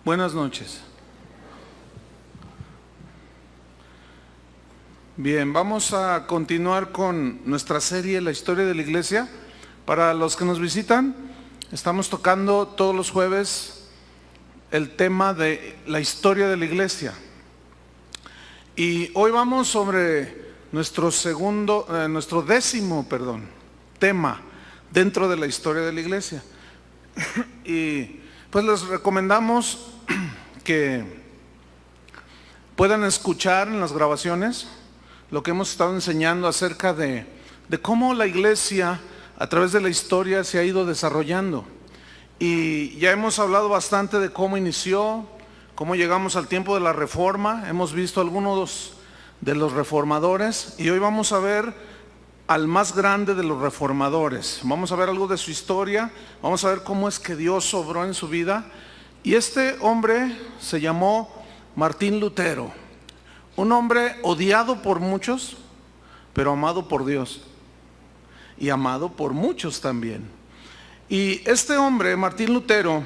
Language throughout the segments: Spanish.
Buenas noches. Bien, vamos a continuar con nuestra serie La historia de la iglesia. Para los que nos visitan, estamos tocando todos los jueves el tema de la historia de la iglesia. Y hoy vamos sobre nuestro décimo tema dentro de la historia de la iglesia. Y pues les recomendamos que puedan escuchar en las grabaciones lo que hemos estado enseñando acerca de cómo la iglesia a través de la historia se ha ido desarrollando. Y ya hemos hablado bastante de cómo inició, cómo llegamos al tiempo de la Reforma. Hemos visto algunos de los reformadores y hoy vamos a ver al más grande de los reformadores. Vamos a ver algo de su historia, vamos a ver cómo es que Dios obró en su vida. Y este hombre se llamó Martín Lutero, un hombre odiado por muchos, pero amado por Dios y amado por muchos también. Y este hombre, Martín Lutero,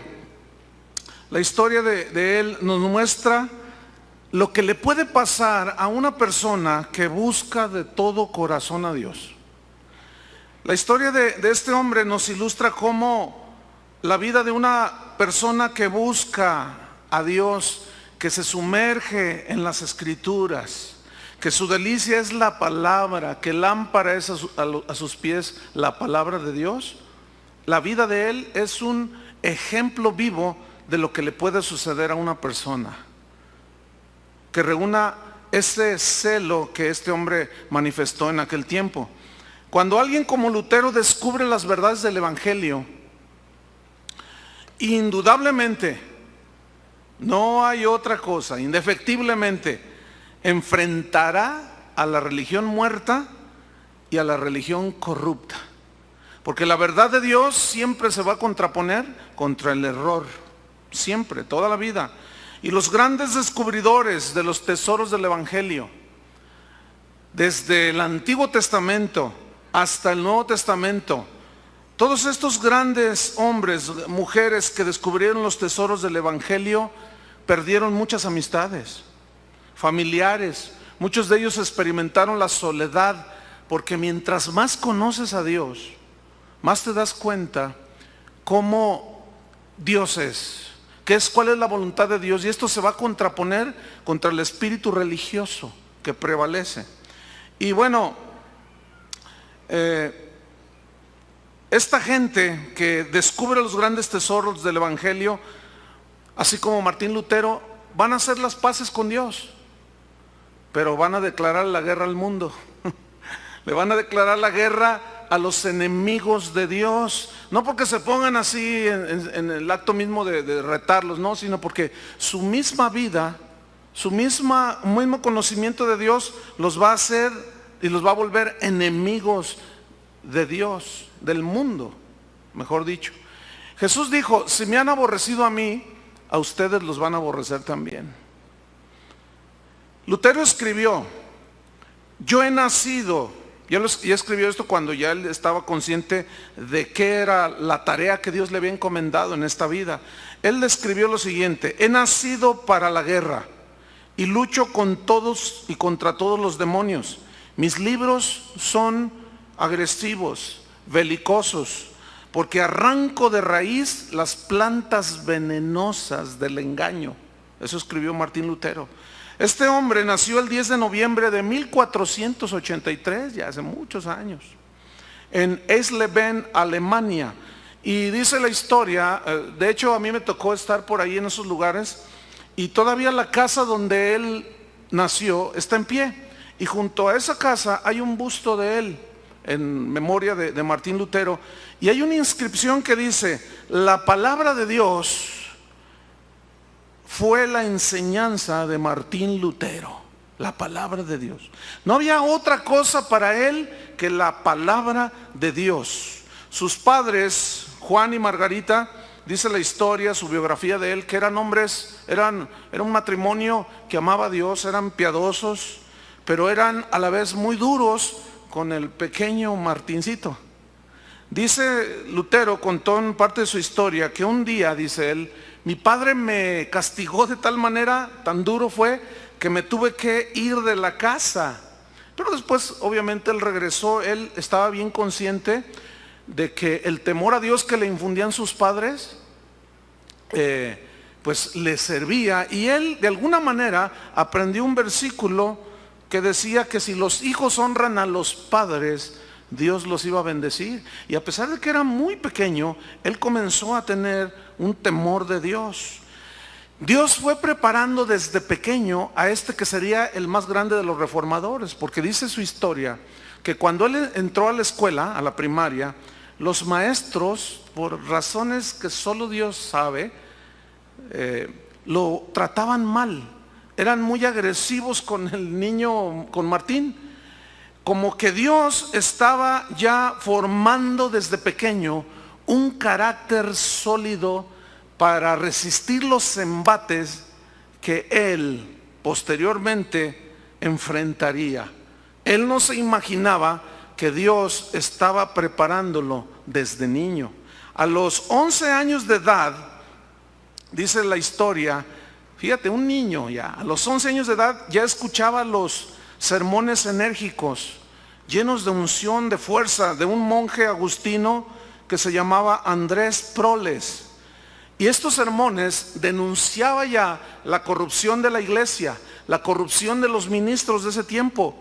la historia de él nos muestra lo que le puede pasar a una persona que busca de todo corazón a Dios. La historia de este hombre nos ilustra cómo la vida de una persona que busca a Dios, que se sumerge en las escrituras, que su delicia es la palabra, que lámpara es a sus pies la palabra de Dios. La vida de él es un ejemplo vivo de lo que le puede suceder a una persona que reúna ese celo que este hombre manifestó en aquel tiempo. Cuando alguien como Lutero descubre las verdades del Evangelio, indudablemente, no hay otra cosa, indefectiblemente, enfrentará a la religión muerta y a la religión corrupta. Porque la verdad de Dios siempre se va a contraponer contra el error, siempre, toda la vida. Y los grandes descubridores de los tesoros del Evangelio, desde el Antiguo Testamento hasta el Nuevo Testamento, todos estos grandes hombres, mujeres que descubrieron los tesoros del Evangelio, perdieron muchas amistades, familiares. Muchos de ellos experimentaron la soledad, porque mientras más conoces a Dios, más te das cuenta cómo Dios es, cuál es la voluntad de Dios, y esto se va a contraponer contra el espíritu religioso que prevalece. Y bueno, esta gente que descubre los grandes tesoros del Evangelio, así como Martín Lutero, van a hacer las paces con Dios, pero van a declarar la guerra al mundo. Le van a declarar la guerra a los enemigos de Dios, no porque se pongan así en el acto mismo de retarlos, no, sino porque su misma vida, su mismo conocimiento de Dios los va a hacer y los va a volver enemigos de Dios, del mundo, mejor dicho. Jesús dijo: si me han aborrecido a mí, a ustedes los van a aborrecer también. Lutero escribió: yo he nacido, y escribió esto cuando ya él estaba consciente de qué era la tarea que Dios le había encomendado en esta vida. Él le escribió lo siguiente: he nacido para la guerra y lucho con todos y contra todos los demonios. Mis libros son agresivos, belicosos, porque arranco de raíz las plantas venenosas del engaño. Eso escribió Martín Lutero. Este hombre nació el 10 de noviembre de 1483, ya hace muchos años, en Eisleben, Alemania. Y dice la historia, de hecho a mí me tocó estar por ahí en esos lugares, y todavía la casa donde él nació está en pie. Y junto a esa casa hay un busto de él, en memoria de Martín Lutero. Y hay una inscripción que dice: la palabra de Dios fue la enseñanza de Martín Lutero. La palabra de Dios. No había otra cosa para él que la palabra de Dios. Sus padres, Juan y Margarita, dice la historia, su biografía de él, que eran hombres, era un matrimonio que amaba a Dios, eran piadosos, pero eran a la vez muy duros con el pequeño Martincito. Dice Lutero, contó en parte de su historia, que un día, dice él, Mi padre me castigó de tal manera, tan duro fue, que me tuve que ir de la casa. Pero después, obviamente, él regresó. Él estaba bien consciente de que el temor a Dios que le infundían sus padres, pues le servía. Y él, de alguna manera, aprendió un versículo que decía que si los hijos honran a los padres, Dios los iba a bendecir. Y a pesar de que era muy pequeño, él comenzó a tener un temor de Dios. Dios fue preparando desde pequeño a este que sería el más grande de los reformadores, porque dice su historia que cuando él entró a la escuela, a la primaria, los maestros, por razones que solo Dios sabe, lo trataban mal. Eran muy agresivos con el niño, con Martín. Como que Dios estaba ya formando desde pequeño un carácter sólido para resistir los embates que él posteriormente enfrentaría. Él no se imaginaba que Dios estaba preparándolo desde niño. A los 11 años de edad, dice la historia, fíjate, un niño ya, a los 11 años de edad ya escuchaba los sermones enérgicos, llenos de unción, de fuerza, de un monje agustino que se llamaba Andrés Proles. Y estos sermones denunciaba ya la corrupción de la iglesia, la corrupción de los ministros de ese tiempo.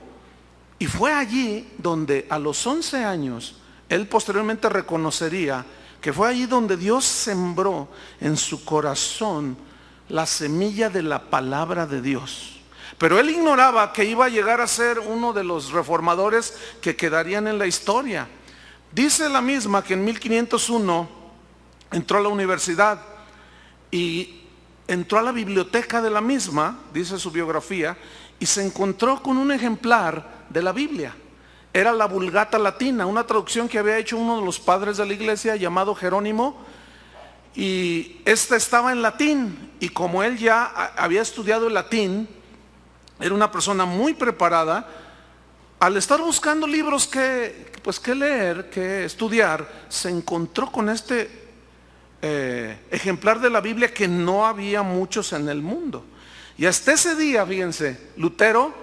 Y fue allí donde a los 11 años, él posteriormente reconocería que fue allí donde Dios sembró en su corazón la semilla de la palabra de Dios. Pero él ignoraba que iba a llegar a ser uno de los reformadores que quedarían en la historia. Dice la misma que en 1501 entró a la universidad y entró a la biblioteca de la misma, dice su biografía, y se encontró con un ejemplar de la Biblia. Era la Vulgata Latina, una traducción que había hecho uno de los padres de la iglesia llamado Jerónimo, y esta estaba en latín, y como él ya había estudiado el latín, era una persona muy preparada. Al estar buscando libros que leer, que estudiar, se encontró con este ejemplar de la Biblia que no había muchos en el mundo. Y hasta ese día, fíjense, Lutero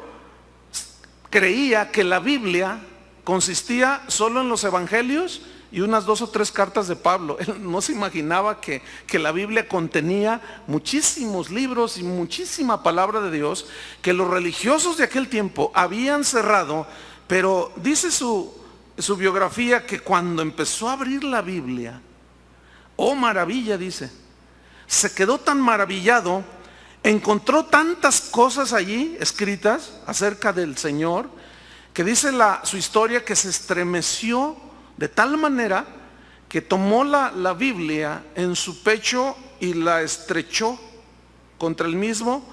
creía que la Biblia consistía solo en los evangelios y unas 2 o 3 cartas de Pablo. Él no se imaginaba que la Biblia contenía muchísimos libros y muchísima palabra de Dios que los religiosos de aquel tiempo habían cerrado. Pero dice su biografía que cuando empezó a abrir la Biblia, oh maravilla, dice, se quedó tan maravillado, encontró tantas cosas allí escritas acerca del Señor, que dice su historia que se estremeció de tal manera que tomó la Biblia en su pecho y la estrechó contra el mismo,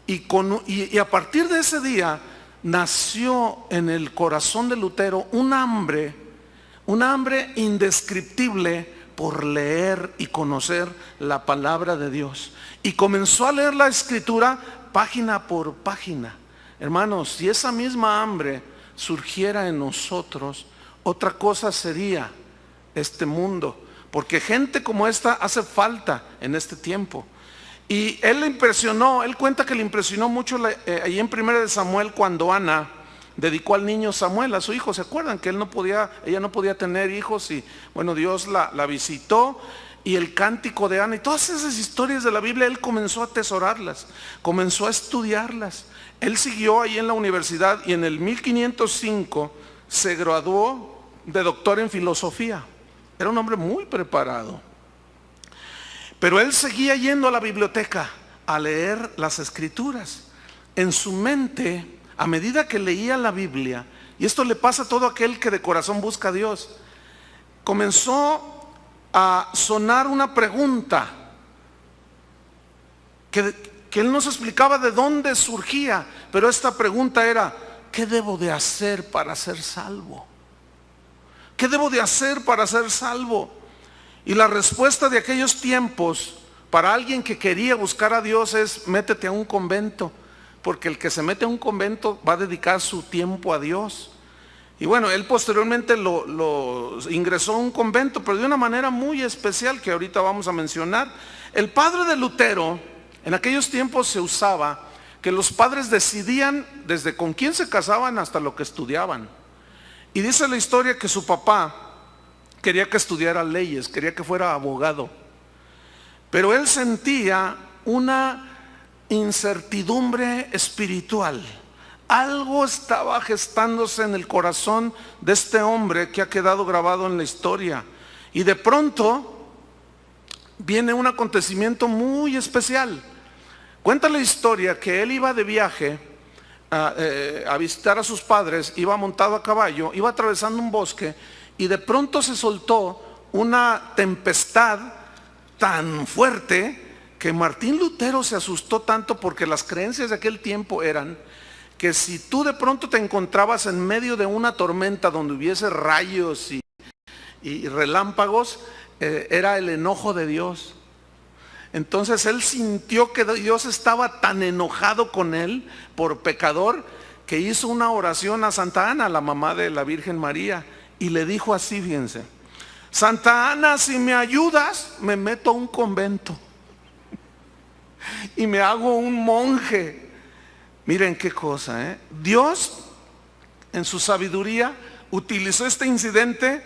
y a partir de ese día nació en el corazón de Lutero un hambre indescriptible por leer y conocer la palabra de Dios. Y comenzó a leer la escritura página por página. Hermanos, si esa misma hambre surgiera en nosotros, otra cosa sería este mundo, porque gente como esta hace falta en este tiempo. Y él cuenta que le impresionó mucho ahí en 1 de Samuel, cuando Ana dedicó al niño Samuel, a su hijo. ¿Se acuerdan que ella no podía tener hijos? Y bueno, Dios la visitó, y el cántico de Ana y todas esas historias de la Biblia, él comenzó a atesorarlas, comenzó a estudiarlas. Él siguió ahí en la universidad y en el 1505 se graduó de doctor en filosofía. Era un hombre muy preparado. Pero él seguía yendo a la biblioteca a leer las escrituras. En su mente, a medida que leía la Biblia, y esto le pasa a todo aquel que de corazón busca a Dios, comenzó a sonar una pregunta que él no se explicaba de dónde surgía, pero esta pregunta era: ¿qué debo de hacer para ser salvo? ¿Qué debo de hacer para ser salvo? Y la respuesta de aquellos tiempos para alguien que quería buscar a Dios es: métete a un convento, porque el que se mete a un convento va a dedicar su tiempo a Dios. Y bueno, él posteriormente lo ingresó a un convento, pero de una manera muy especial que ahorita vamos a mencionar. El padre de Lutero, en aquellos tiempos se usaba que los padres decidían desde con quién se casaban hasta lo que estudiaban. Y dice la historia que su papá quería que estudiara leyes, quería que fuera abogado. Pero él sentía una incertidumbre espiritual. Algo estaba gestándose en el corazón de este hombre que ha quedado grabado en la historia. Y de pronto viene un acontecimiento muy especial. Cuenta la historia que él iba de viaje a visitar a sus padres, iba montado a caballo, iba atravesando un bosque y de pronto se soltó una tempestad tan fuerte que Martín Lutero se asustó tanto, porque las creencias de aquel tiempo eran que si tú de pronto te encontrabas en medio de una tormenta donde hubiese rayos y relámpagos, era el enojo de Dios. Entonces él sintió que Dios estaba tan enojado con él por pecador, que hizo una oración a Santa Ana, la mamá de la Virgen María, y le dijo así, fíjense: Santa Ana, si me ayudas, me meto a un convento y me hago un monje. Miren qué cosa, Dios en su sabiduría utilizó este incidente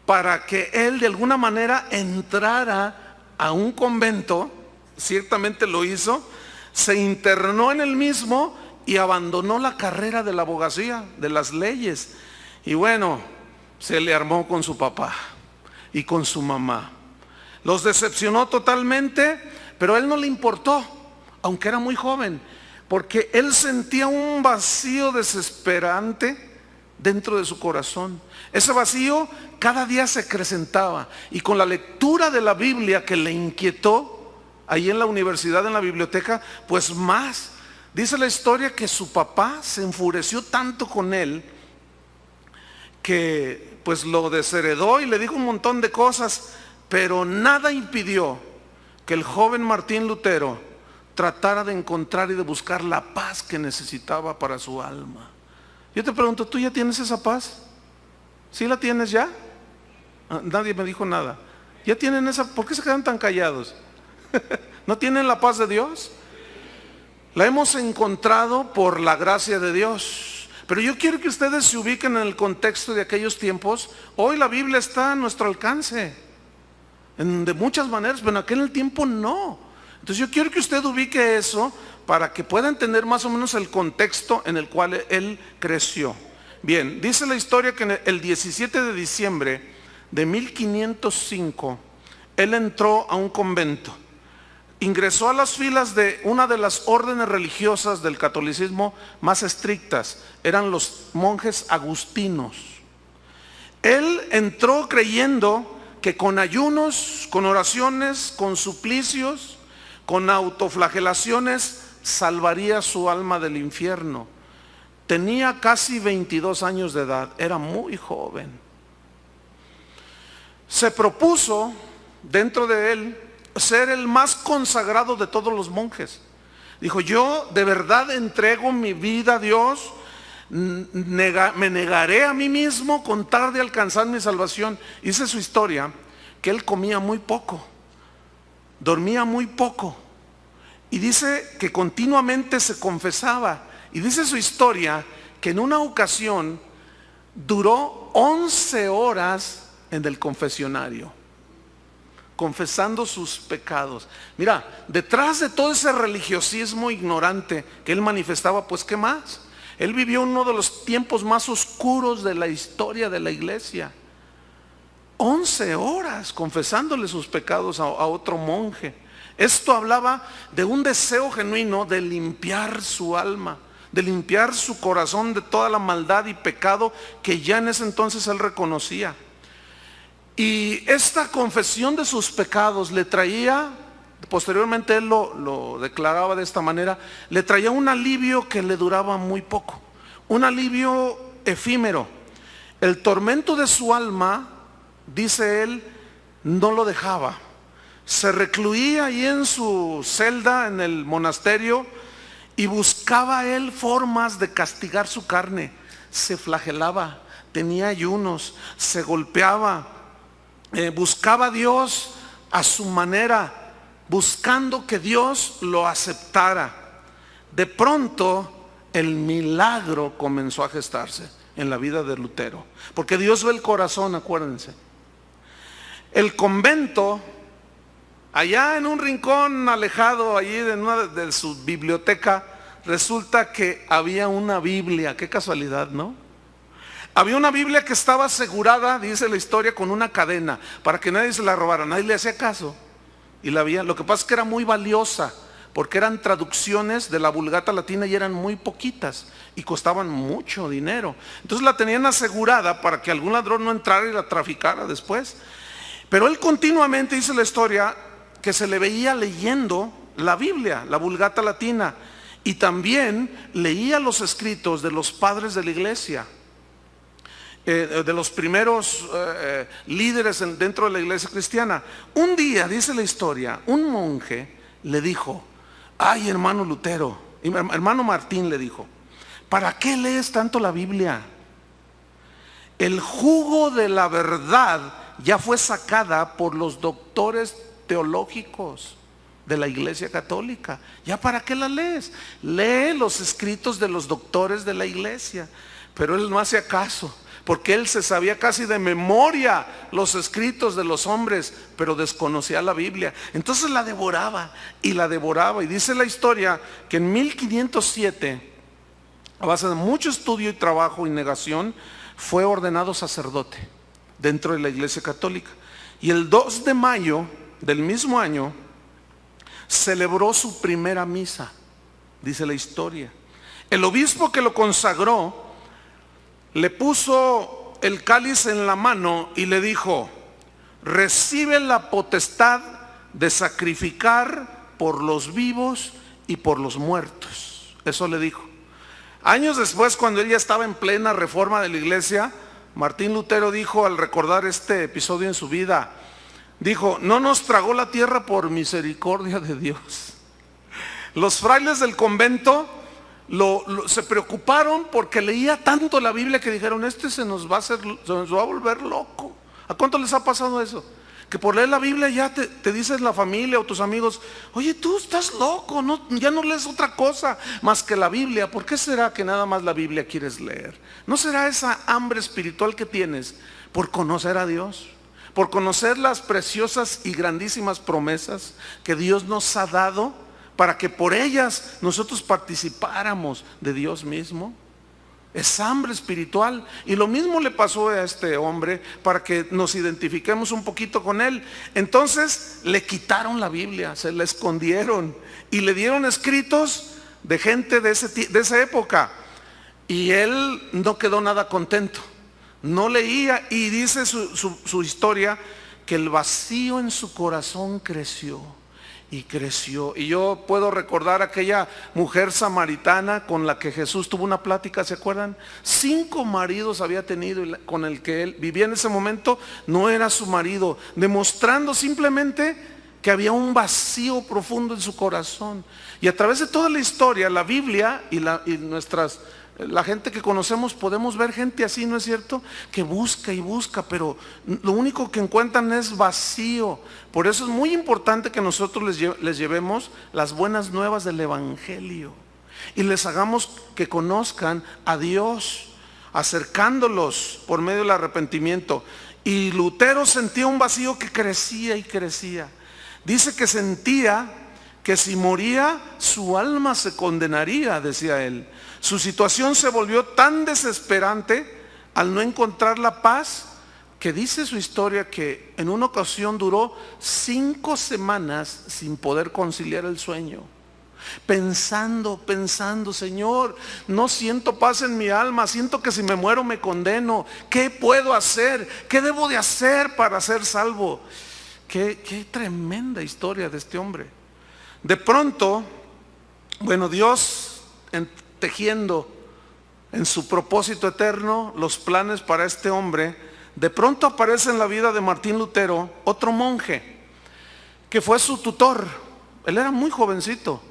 para que él de alguna manera entrara a un convento. Ciertamente lo hizo, se internó en el mismo y abandonó la carrera de la abogacía, de las leyes. Y bueno, se le armó con su papá y con su mamá. Los decepcionó totalmente, pero a él no le importó, aunque era muy joven, porque él sentía un vacío desesperante dentro de su corazón. Ese vacío cada día se acrecentaba, y con la lectura de la Biblia que le inquietó ahí en la universidad, en la biblioteca, pues más. Dice la historia que su papá se enfureció tanto con él que pues lo desheredó y le dijo un montón de cosas, pero nada impidió que el joven Martín Lutero tratara de encontrar y de buscar la paz que necesitaba para su alma. Yo te pregunto, ¿tú ya tienes esa paz? ¿Sí la tienes ya? Nadie me dijo nada. ¿Ya tienen esa? ¿Por qué se quedan tan callados? ¿No tienen la paz de Dios? La hemos encontrado por la gracia de Dios. Pero yo quiero que ustedes se ubiquen en el contexto de aquellos tiempos. Hoy la Biblia está a nuestro alcance, de muchas maneras, pero en aquel tiempo no. Entonces yo quiero que usted ubique eso para que pueda entender más o menos el contexto en el cual él creció. Bien, dice la historia que el 17 de diciembre de 1505, él entró a un convento. Ingresó a las filas de una de las órdenes religiosas del catolicismo más estrictas. Eran los monjes agustinos. Él entró creyendo que con ayunos, con oraciones, con suplicios, con autoflagelaciones, salvaría su alma del infierno. Tenía casi 22 años de edad, era muy joven. Se propuso dentro de él ser el más consagrado de todos los monjes. Dijo: yo de verdad entrego mi vida a Dios, me negaré a mí mismo con tal de alcanzar mi salvación. Dice su historia que él comía muy poco, dormía muy poco, y dice que continuamente se confesaba. Y dice su historia que en una ocasión duró 11 horas en el confesionario, confesando sus pecados. Mira, detrás de todo ese religiosismo ignorante que él manifestaba, pues ¿qué más? Él vivió uno de los tiempos más oscuros de la historia de la iglesia. 11 horas confesándole sus pecados a otro monje. Esto hablaba de un deseo genuino de limpiar su alma, de limpiar su corazón de toda la maldad y pecado que ya en ese entonces él reconocía. Y esta confesión de sus pecados le traía, posteriormente él lo declaraba de esta manera, le traía un alivio que le duraba muy poco, un alivio efímero. El tormento de su alma, dice él, no lo dejaba. Se recluía ahí en su celda, en el monasterio, y buscaba él formas de castigar su carne, se flagelaba, tenía ayunos, se golpeaba, buscaba a Dios a su manera, buscando que Dios lo aceptara. De pronto el milagro comenzó a gestarse en la vida de Lutero, porque Dios ve el corazón, acuérdense. El convento, allá en un rincón alejado, allí de su biblioteca, resulta que había una Biblia. Qué casualidad, ¿no? Había una Biblia que estaba asegurada, dice la historia, con una cadena, para que nadie se la robara. Nadie le hacía caso. Y la había. Lo que pasa es que era muy valiosa, porque eran traducciones de la Vulgata latina y eran muy poquitas y costaban mucho dinero. Entonces la tenían asegurada para que algún ladrón no entrara y la traficara después. Pero él continuamente, dice la historia, que se le veía leyendo la Biblia, la Vulgata latina, y también leía los escritos de los padres de la iglesia, de los primeros líderes dentro de la iglesia cristiana. Un día, dice la historia, un monje le dijo: ay, hermano Lutero, hermano Martín, le dijo, ¿para qué lees tanto la Biblia? El jugo de la verdad ya fue sacada por los doctores teológicos de la iglesia católica. ¿Ya para qué la lees? Lee los escritos de los doctores de la iglesia. Pero él no hacía caso, porque él se sabía casi de memoria los escritos de los hombres, pero desconocía la Biblia. Entonces la devoraba y la devoraba. Y dice la historia que en 1507, a base de mucho estudio y trabajo y negación, fue ordenado sacerdote dentro de la iglesia católica. Y el 2 de mayo del mismo año celebró su primera misa, dice la historia. El obispo que lo consagró le puso el cáliz en la mano y le dijo: recibe la potestad de sacrificar por los vivos y por los muertos. Eso le dijo. Años después, cuando él ya estaba en plena reforma de la iglesia, Martín Lutero dijo, al recordar este episodio en su vida, dijo: no nos tragó la tierra por misericordia de Dios. Los frailes del convento se preocuparon porque leía tanto la Biblia que dijeron: este se nos va a volver loco. ¿A cuánto les ha pasado eso? Que por leer la Biblia ya te dices la familia o tus amigos: oye, tú estás loco, no, ya no lees otra cosa más que la Biblia. ¿Por qué será que nada más la Biblia quieres leer? ¿No será esa hambre espiritual que tienes por conocer a Dios? Por conocer las preciosas y grandísimas promesas que Dios nos ha dado, para que por ellas nosotros participáramos de Dios mismo. Es hambre espiritual. Y lo mismo le pasó a este hombre, para que nos identifiquemos un poquito con él. Entonces le quitaron la Biblia, se la escondieron y le dieron escritos de gente de esa época. Y él no quedó nada contento, no leía, y dice su historia que el vacío en su corazón creció y creció. Y yo puedo recordar aquella mujer samaritana con la que Jesús tuvo una plática, ¿se acuerdan? 5 maridos había tenido, y con el que él vivía en ese momento no era su marido, demostrando simplemente que había un vacío profundo en su corazón. Y a través de toda la historia, la Biblia y la gente que conocemos, podemos ver gente así, ¿no es cierto? Que busca y busca, pero lo único que encuentran es vacío. Por eso es muy importante que nosotros les llevemos las buenas nuevas del Evangelio y les hagamos que conozcan a Dios, acercándolos por medio del arrepentimiento. Y Lutero sentía un vacío que crecía y crecía. Dice que sentía que si moría su alma se condenaría, decía él. Su situación se volvió tan desesperante al no encontrar la paz, que dice su historia que en una ocasión duró 5 semanas sin poder conciliar el sueño. Pensando, Señor, no siento paz en mi alma, siento que si me muero me condeno. ¿Qué puedo hacer? ¿Qué debo de hacer para ser salvo? Qué tremenda historia de este hombre. De pronto, bueno, Dios tejiendo en su propósito eterno los planes para este hombre, de pronto aparece en la vida de Martín Lutero otro monje que fue su tutor. Él era muy jovencito,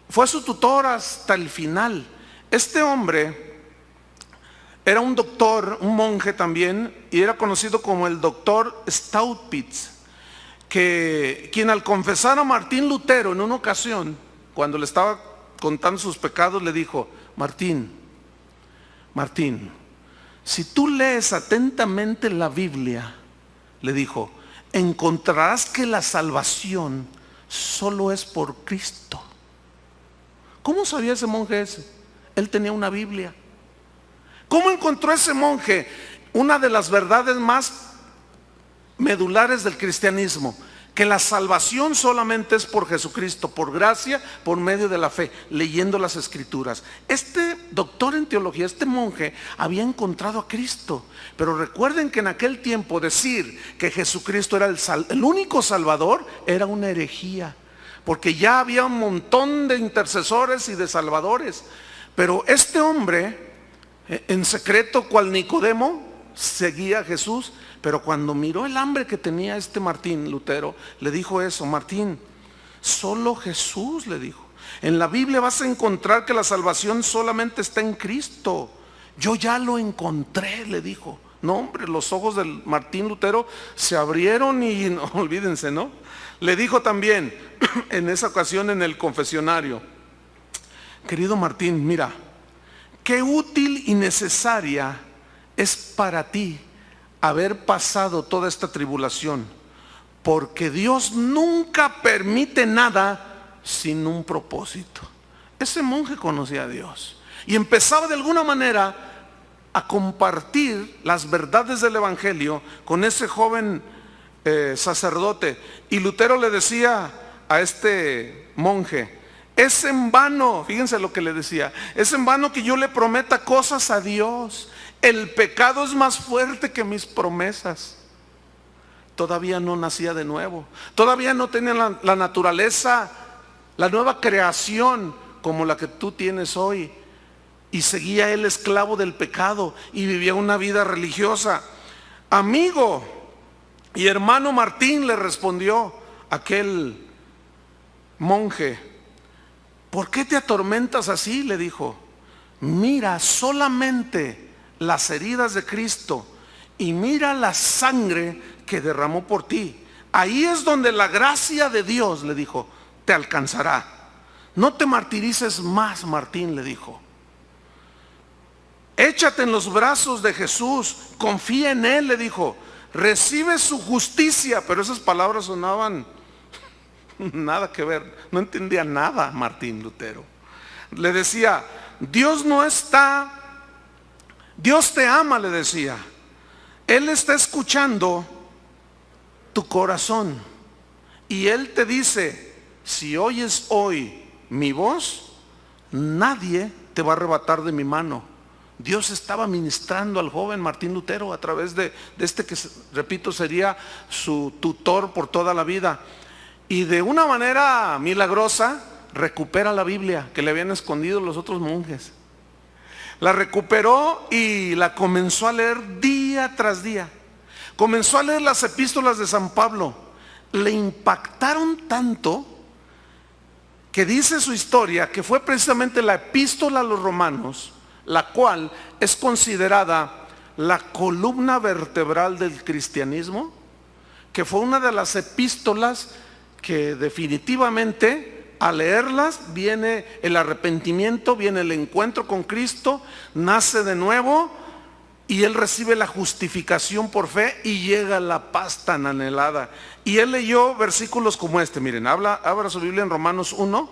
fue su tutor hasta el final. Este hombre era un doctor, un monje también, y era conocido como el doctor Staupitz, quien al confesar a Martín Lutero en una ocasión, cuando le estaba contando sus pecados, le dijo: Martín, si tú lees atentamente la Biblia, le dijo, encontrarás que la salvación solo es por Cristo. ¿Cómo sabía ese monje ese? Él tenía una Biblia. ¿Cómo encontró ese monje una de las verdades más medulares del cristianismo? Que la salvación solamente es por Jesucristo, por gracia, por medio de la fe, leyendo las Escrituras. Este doctor en teología, este monje, había encontrado a Cristo. Pero recuerden que en aquel tiempo decir que Jesucristo era el único Salvador era una herejía, porque ya había un montón de intercesores y de salvadores. Pero este hombre, en secreto, cual Nicodemo, seguía a Jesús. Pero cuando miró el hambre que tenía este Martín Lutero, le dijo eso: Martín, solo Jesús, le dijo. En la Biblia vas a encontrar que la salvación solamente está en Cristo. Yo ya lo encontré, le dijo. No, hombre, los ojos del Martín Lutero se abrieron y no, olvídense, ¿no? Le dijo también en esa ocasión en el confesionario: querido Martín, mira, qué útil y necesaria es para ti haber pasado toda esta tribulación, porque Dios nunca permite nada sin un propósito. Ese monje conocía a Dios y empezaba de alguna manera a compartir las verdades del evangelio con ese joven sacerdote. Y Lutero le decía a este monje: es en vano, fíjense lo que le decía, es en vano que yo le prometa cosas a Dios. El pecado es más fuerte que mis promesas. Todavía no nacía de nuevo, todavía no tenía la naturaleza, la nueva creación como la que tú tienes hoy. Y seguía él esclavo del pecado y vivía una vida religiosa. Amigo y hermano Martín, le respondió aquel monje, ¿por qué te atormentas así?, le dijo. Mira solamente las heridas de Cristo y mira la sangre que derramó por ti. Ahí es donde la gracia de Dios, le dijo, te alcanzará. No te martirices más, Martín, le dijo. Échate en los brazos de Jesús, confía en Él, le dijo. Recibe su justicia. Pero esas palabras sonaban nada que ver. No entendía nada Martín Lutero. Le decía: Dios no está, Dios te ama, le decía. Él está escuchando tu corazón. Y Él te dice: si oyes hoy mi voz, nadie te va a arrebatar de mi mano. Dios estaba ministrando al joven Martín Lutero a través de este que, repito, sería su tutor por toda la vida. Y de una manera milagrosa recupera la Biblia que le habían escondido los otros monjes. La recuperó y la comenzó a leer día tras día. Comenzó a leer las epístolas de San Pablo. Le impactaron tanto que dice su historia que fue precisamente la epístola a los romanos, la cual es considerada la columna vertebral del cristianismo, que fue una de las epístolas que definitivamente al leerlas viene el arrepentimiento, viene el encuentro con Cristo, nace de nuevo y él recibe la justificación por fe y llega a la paz tan anhelada. Y él leyó versículos como este, miren, abra su Biblia en Romanos 1,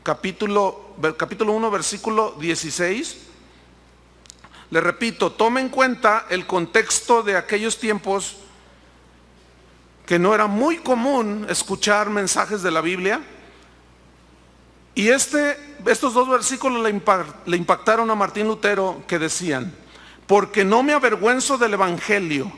capítulo 1, versículo 16. Le repito, tome en cuenta el contexto de aquellos tiempos que no era muy común escuchar mensajes de la Biblia. Y estos dos versículos le impactaron a Martín Lutero, que decían: porque no me avergüenzo del evangelio,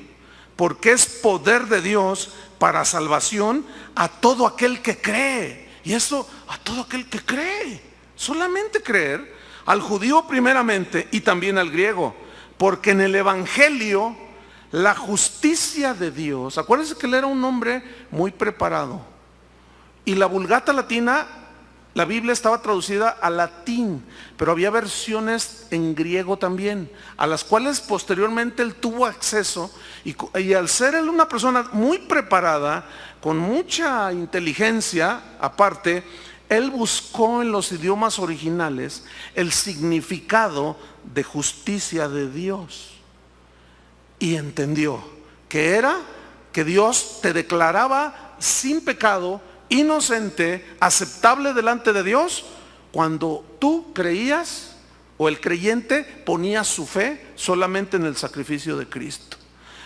porque es poder de Dios para salvación a todo aquel que cree. Y eso, a todo aquel que cree, solamente creer, al judío primeramente y también al griego, porque en el evangelio la justicia de Dios, acuérdense que él era un hombre muy preparado, y la Vulgata Latina La Biblia estaba traducida al latín, pero había versiones en griego también, a las cuales posteriormente él tuvo acceso, y al ser él una persona muy preparada, con mucha inteligencia aparte, él buscó en los idiomas originales el significado de justicia de Dios y entendió que era que Dios te declaraba sin pecado, inocente, aceptable delante de Dios, cuando tú creías, o el creyente ponía su fe solamente en el sacrificio de Cristo.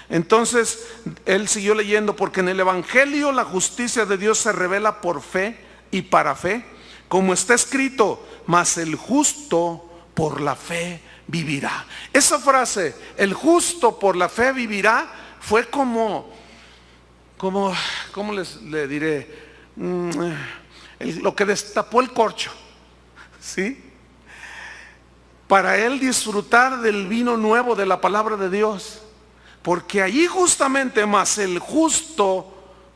Entonces él siguió leyendo: porque en el Evangelio la justicia de Dios se revela por fe y para fe, como está escrito: mas el justo por la fe vivirá. Esa frase, el justo por la fe vivirá, fue ¿cómo le diré? Lo que destapó el corcho, ¿sí? Para él disfrutar del vino nuevo de la palabra de Dios, porque allí justamente, más el justo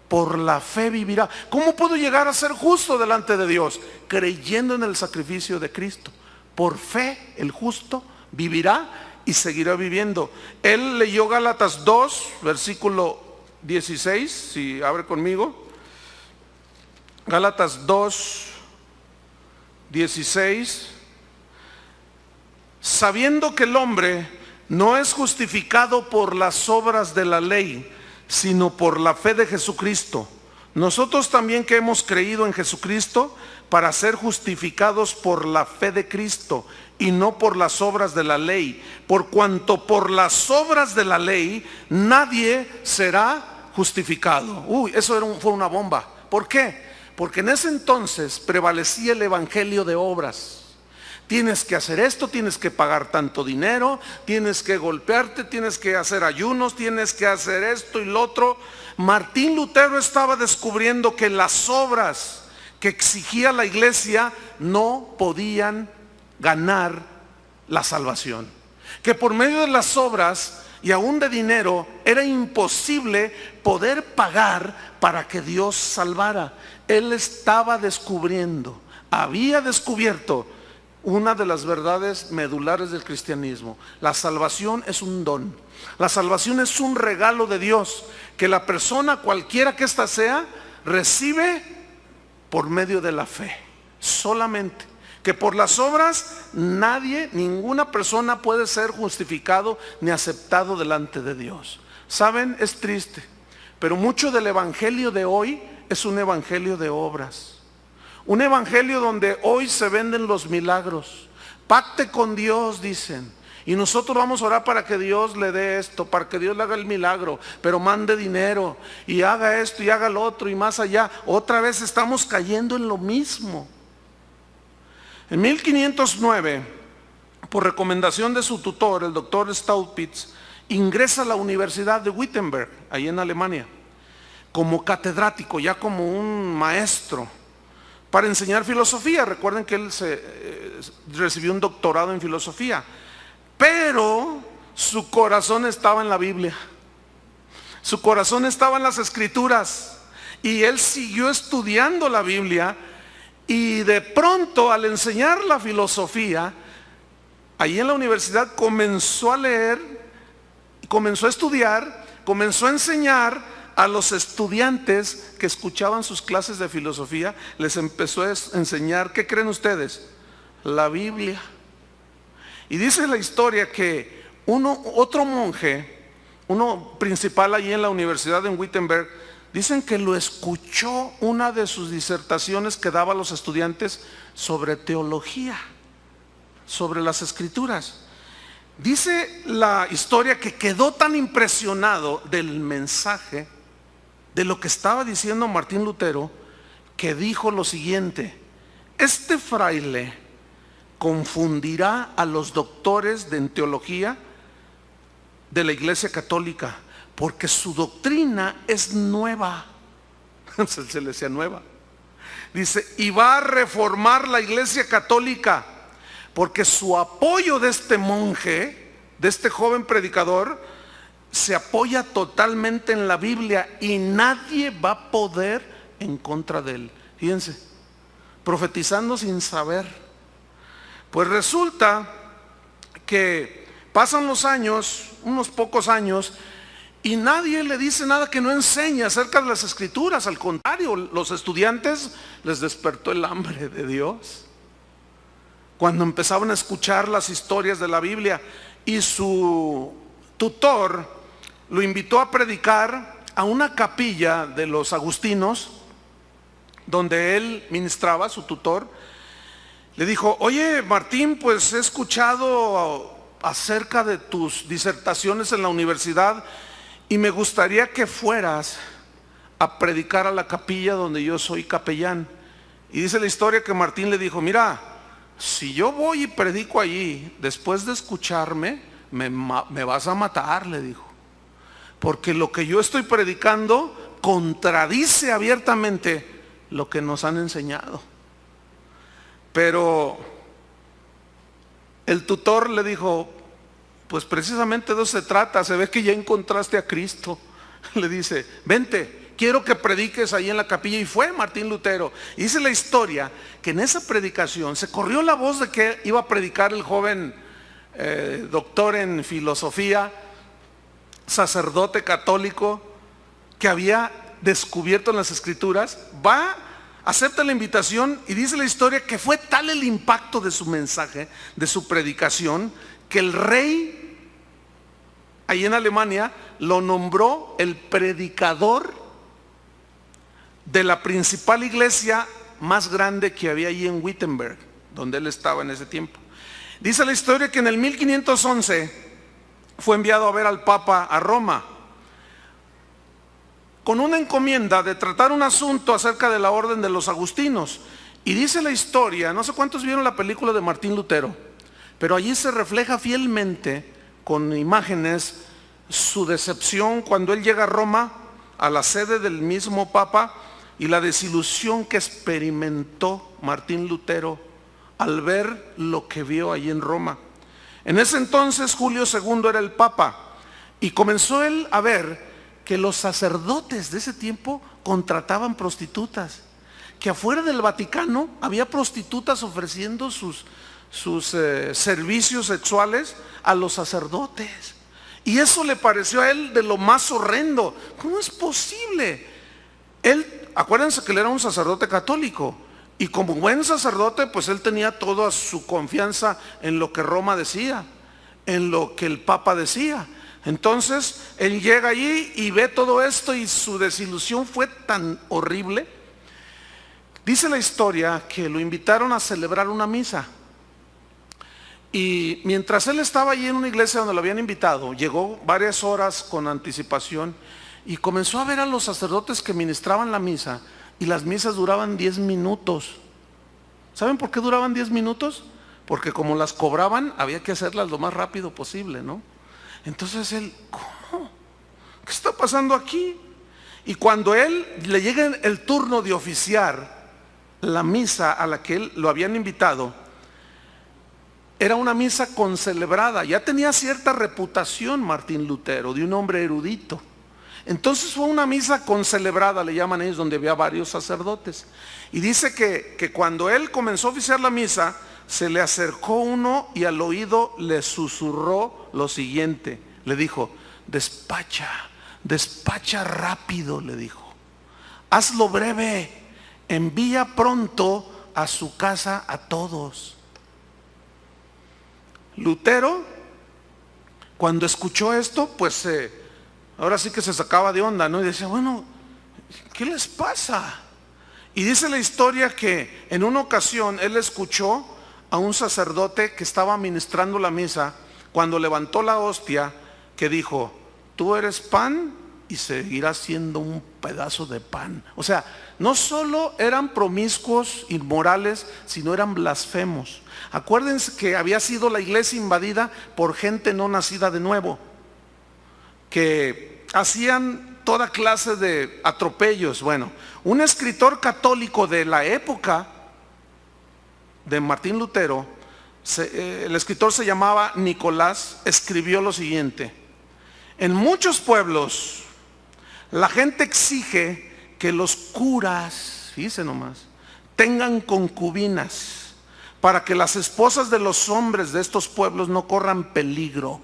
por la fe vivirá. ¿Cómo puedo llegar a ser justo delante de Dios? Creyendo en el sacrificio de Cristo. Por fe el justo vivirá y seguirá viviendo. Él leyó Gálatas 2, versículo 16, si abre conmigo. Gálatas 2, 16. Sabiendo que el hombre no es justificado por las obras de la ley, sino por la fe de Jesucristo. Nosotros también, que hemos creído en Jesucristo, para ser justificados por la fe de Cristo y no por las obras de la ley, por cuanto por las obras de la ley nadie será justificado. Eso fue una bomba. ¿Por qué? Porque en ese entonces prevalecía el evangelio de obras. Tienes que hacer esto, tienes que pagar tanto dinero, tienes que golpearte, tienes que hacer ayunos, tienes que hacer esto y lo otro. Martín Lutero estaba descubriendo que las obras que exigía la iglesia no podían ganar la salvación. Que por medio de las obras y aún de dinero era imposible poder pagar para que Dios salvara. Él estaba descubriendo, había descubierto una de las verdades medulares del cristianismo. La salvación es un don. La salvación es un regalo de Dios que la persona, cualquiera que ésta sea, recibe por medio de la fe. Solamente. Que por las obras nadie, ninguna persona puede ser justificado ni aceptado delante de Dios. ¿Saben? Es triste, pero mucho del evangelio de hoy es un evangelio de obras. Un evangelio donde hoy se venden los milagros. Pacte con Dios, dicen. Y nosotros vamos a orar para que Dios le dé esto, para que Dios le haga el milagro, pero mande dinero y haga esto y haga lo otro y más allá. Otra vez estamos cayendo en lo mismo. En 1509, por recomendación de su tutor, el doctor Staupitz, ingresa a la Universidad de Wittenberg, ahí en Alemania, como catedrático, ya como un maestro, para enseñar filosofía. Recuerden que él recibió un doctorado en filosofía, pero su corazón estaba en la Biblia, su corazón estaba en las Escrituras, y él siguió estudiando la Biblia. Y de pronto, al enseñar la filosofía, ahí en la universidad comenzó a leer, comenzó a estudiar, comenzó a enseñar a los estudiantes que escuchaban sus clases de filosofía. Les empezó a enseñar, ¿qué creen ustedes? La Biblia. Y dice la historia que otro monje, uno principal allí en la universidad en Wittenberg, dicen que lo escuchó una de sus disertaciones que daba a los estudiantes sobre teología, sobre las Escrituras. Dice la historia que quedó tan impresionado del mensaje, de lo que estaba diciendo Martín Lutero, que dijo lo siguiente: este fraile confundirá a los doctores en teología de la Iglesia Católica, porque su doctrina es nueva. Se le decía nueva. Dice, y va a reformar la Iglesia Católica, porque su apoyo de este monje, de este joven predicador, se apoya totalmente en la Biblia y nadie va a poder en contra de él. Fíjense, profetizando sin saber. Pues resulta que pasan los años, unos pocos años, y nadie le dice nada que no enseñe acerca de las Escrituras. Al contrario, los estudiantes les despertó el hambre de Dios cuando empezaban a escuchar las historias de la Biblia, y su tutor lo invitó a predicar a una capilla de los agustinos donde él ministraba. Su tutor le dijo: oye, Martín, pues he escuchado acerca de tus disertaciones en la universidad y me gustaría que fueras a predicar a la capilla donde yo soy capellán. Y dice la historia que Martín le dijo: mira, si yo voy y predico allí, después de escucharme, me vas a matar, le dijo, porque lo que yo estoy predicando contradice abiertamente lo que nos han enseñado. Pero el tutor le dijo: pues precisamente de eso se trata, se ve que ya encontraste a Cristo. Le dice: vente, quiero que prediques ahí en la capilla. Y fue Martín Lutero. Y dice la historia que en esa predicación se corrió la voz de que iba a predicar el joven doctor en filosofía, sacerdote católico, que había descubierto en las Escrituras. Va, acepta la invitación, y dice la historia que fue tal el impacto de su mensaje, de su predicación, que el rey ahí en Alemania lo nombró el predicador de la principal iglesia más grande que había allí en Wittenberg, donde él estaba en ese tiempo. Dice la historia que en el 1511 fue enviado a ver al Papa a Roma con una encomienda de tratar un asunto acerca de la orden de los agustinos. Y dice la historia, no sé cuántos vieron la película de Martín Lutero, pero allí se refleja fielmente con imágenes su decepción cuando él llega a Roma, a la sede del mismo Papa, y la desilusión que experimentó Martín Lutero al ver lo que vio allí en Roma. En ese entonces Julio II era el Papa, y comenzó él a ver que los sacerdotes de ese tiempo contrataban prostitutas, que afuera del Vaticano había prostitutas ofreciendo sus servicios sexuales a los sacerdotes. Y eso le pareció a él de lo más horrendo. ¿Cómo es posible? Acuérdense que él era un sacerdote católico, y como buen sacerdote, pues él tenía toda su confianza en lo que Roma decía, en lo que el Papa decía. Entonces él llega allí y ve todo esto, y su desilusión fue tan horrible. Dice la historia que lo invitaron a celebrar una misa, y mientras él estaba allí en una iglesia donde lo habían invitado, llegó varias horas con anticipación y comenzó a ver a los sacerdotes que ministraban la misa, y las misas duraban 10 minutos. ¿Saben por qué duraban 10 minutos? Porque como las cobraban, había que hacerlas lo más rápido posible, ¿no? Entonces él: ¿cómo? ¿Qué está pasando aquí? Y cuando él le llega el turno de oficiar la misa a la que él lo habían invitado, era una misa concelebrada. Ya tenía cierta reputación Martín Lutero de un hombre erudito. Entonces fue una misa concelebrada, le llaman ellos, donde había varios sacerdotes. Y dice que cuando él comenzó a oficiar la misa, se le acercó uno y al oído le susurró lo siguiente. Le dijo: despacha rápido, le dijo. Hazlo breve, envía pronto a su casa a todos. Lutero, cuando escuchó esto, pues ahora sí que se sacaba de onda, ¿no? Y decía: bueno, ¿qué les pasa? Y dice la historia que en una ocasión él escuchó a un sacerdote que estaba ministrando la misa, cuando levantó la hostia, que dijo: tú eres pan y seguirás siendo un pedazo de pan. O sea, no solo eran promiscuos, inmorales, sino eran blasfemos. Acuérdense que había sido la iglesia invadida por gente no nacida de nuevo, que hacían toda clase de atropellos. Bueno, un escritor católico de la época de Martín Lutero, el escritor se llamaba Nicolás, escribió lo siguiente: en muchos pueblos la gente exige que los curas, fíjense nomás, tengan concubinas, para que las esposas de los hombres de estos pueblos no corran peligro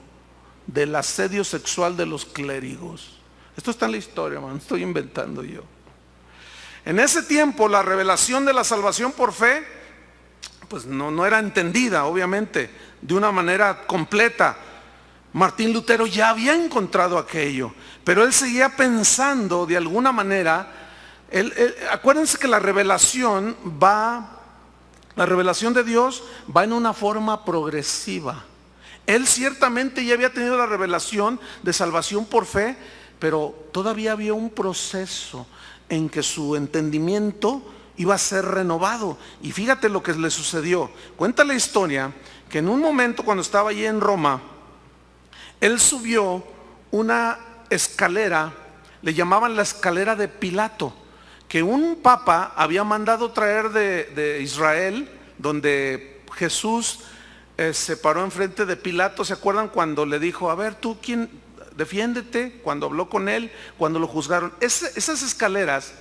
del asedio sexual de los clérigos. Esto está en la historia, hermano, estoy inventando yo. En ese tiempo la revelación de la salvación por fe pues no era entendida, obviamente, de una manera completa. Martín Lutero ya había encontrado aquello, pero él seguía pensando de alguna manera. Acuérdense que la revelación de Dios va en una forma progresiva. Él ciertamente ya había tenido la revelación de salvación por fe, pero todavía había un proceso en que su entendimiento iba a ser renovado. Y fíjate lo que le sucedió. Cuenta la historia que en un momento, cuando estaba allí en Roma, él subió una escalera, le llamaban la escalera de Pilato, que un papa había mandado traer de Israel, donde Jesús se paró enfrente de Pilato. ¿Se acuerdan cuando le dijo, a ver, tú quién, defiéndete? Cuando habló con él, cuando lo juzgaron. Esas escaleras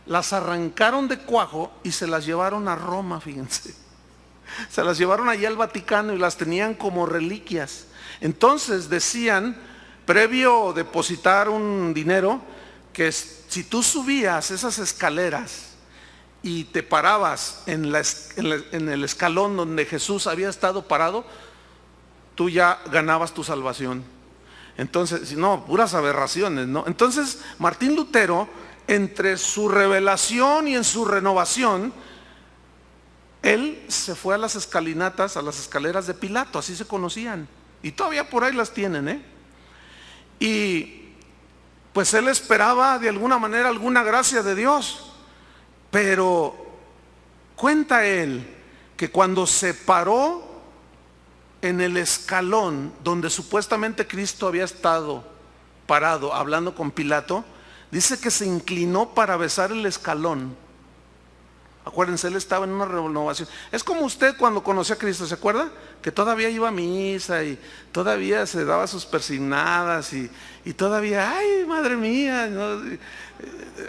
las arrancaron de cuajo y se las llevaron a Roma, fíjense. Se las llevaron allá al Vaticano y las tenían como reliquias. Entonces decían, previo depositar un dinero, que si tú subías esas escaleras y te parabas en el escalón donde Jesús había estado parado, tú ya ganabas tu salvación. Entonces, no, puras aberraciones, ¿no? Entonces, Martín Lutero, entre su revelación y en su renovación, él se fue a las escalinatas, a las escaleras de Pilato, así se conocían. Y todavía por ahí las tienen, Y pues él esperaba de alguna manera alguna gracia de Dios. Pero cuenta él que cuando se paró en el escalón donde supuestamente Cristo había estado parado hablando con Pilato, dice que se inclinó para besar el escalón. Acuérdense, él estaba en una renovación. Es como usted cuando conoció a Cristo, ¿se acuerda? Que todavía iba a misa y todavía se daba sus persignadas y todavía, ay, madre mía, ¿no?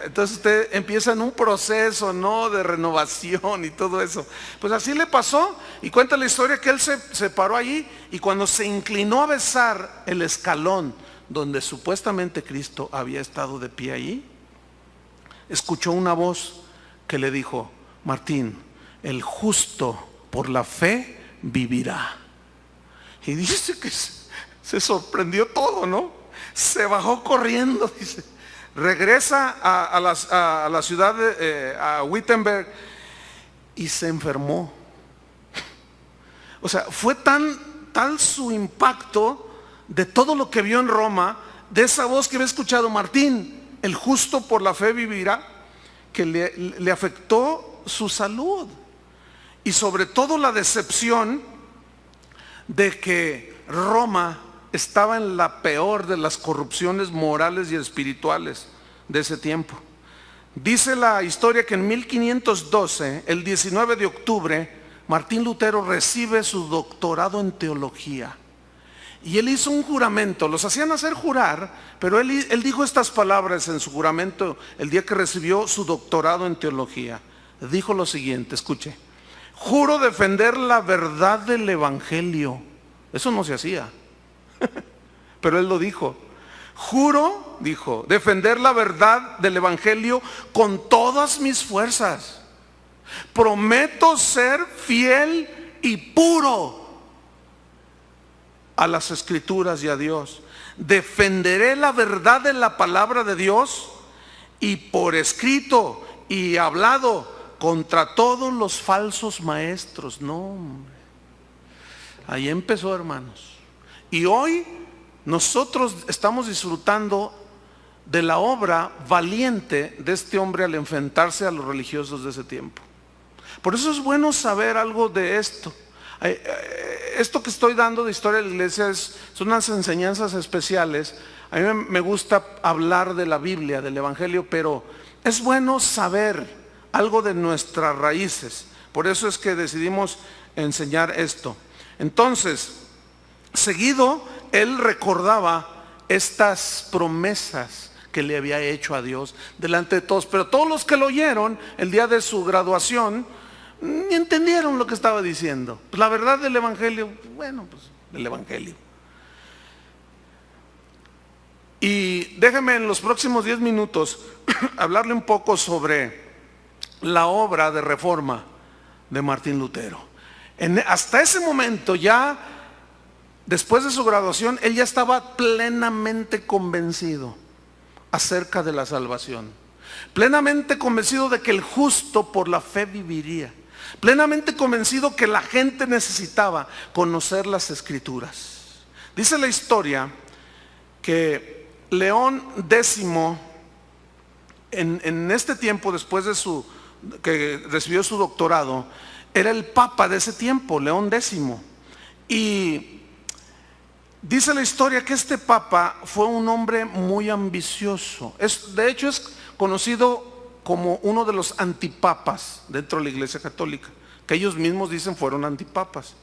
Entonces usted empieza en un proceso, ¿no?, de renovación y todo eso. Pues así le pasó, y cuenta la historia que él se paró allí, y cuando se inclinó a besar el escalón donde supuestamente Cristo había estado de pie allí, escuchó una voz que le dijo, Martín, el justo por la fe vivirá. Y dice que se sorprendió todo, ¿no? Se bajó corriendo, dice. Regresa a la ciudad a Wittenberg y se enfermó. O sea, fue tal su impacto de todo lo que vio en Roma, de esa voz que había escuchado, Martín, el justo por la fe vivirá, que le afectó su salud. Y sobre todo la decepción de que Roma estaba en la peor de las corrupciones morales y espirituales de ese tiempo. Dice la historia que en 1512, el 19 de octubre, Martín Lutero recibe su doctorado en teología. Y él hizo un juramento, los hacían hacer jurar, pero él dijo estas palabras en su juramento el día que recibió su doctorado en teología. Dijo lo siguiente, escuche: juro defender la verdad del evangelio. Eso no se hacía, pero él lo dijo. Juro, dijo, defender la verdad del evangelio con todas mis fuerzas. Prometo ser fiel y puro a las escrituras y a Dios. Defenderé la verdad de la palabra de Dios y por escrito y hablado contra todos los falsos maestros. No, hombre. Ahí empezó, hermanos. Y hoy nosotros estamos disfrutando de la obra valiente de este hombre al enfrentarse a los religiosos de ese tiempo. Por eso es bueno saber algo de esto. Esto que estoy dando de historia de la iglesia son unas enseñanzas especiales. A mí me gusta hablar de la Biblia, del Evangelio, pero es bueno saber algo de nuestras raíces. Por eso es que decidimos enseñar esto. Entonces, seguido, él recordaba estas promesas que le había hecho a Dios delante de todos. Pero todos los que lo oyeron el día de su graduación ni entendieron lo que estaba diciendo. Pues la verdad del evangelio, bueno, pues del evangelio. Y déjeme en los próximos 10 minutos hablarle un poco sobre la obra de reforma de Martín Lutero. Hasta ese momento, ya después de su graduación, él ya estaba plenamente convencido acerca de la salvación, plenamente convencido de que el justo por la fe viviría, plenamente convencido que la gente necesitaba conocer las Escrituras. Dice la historia que León X, en este tiempo, después de que recibió su doctorado, era el papa de ese tiempo, León X. Y dice la historia que este papa fue un hombre muy ambicioso. De hecho es conocido como uno de los antipapas dentro de la Iglesia Católica, que ellos mismos dicen fueron antipapas.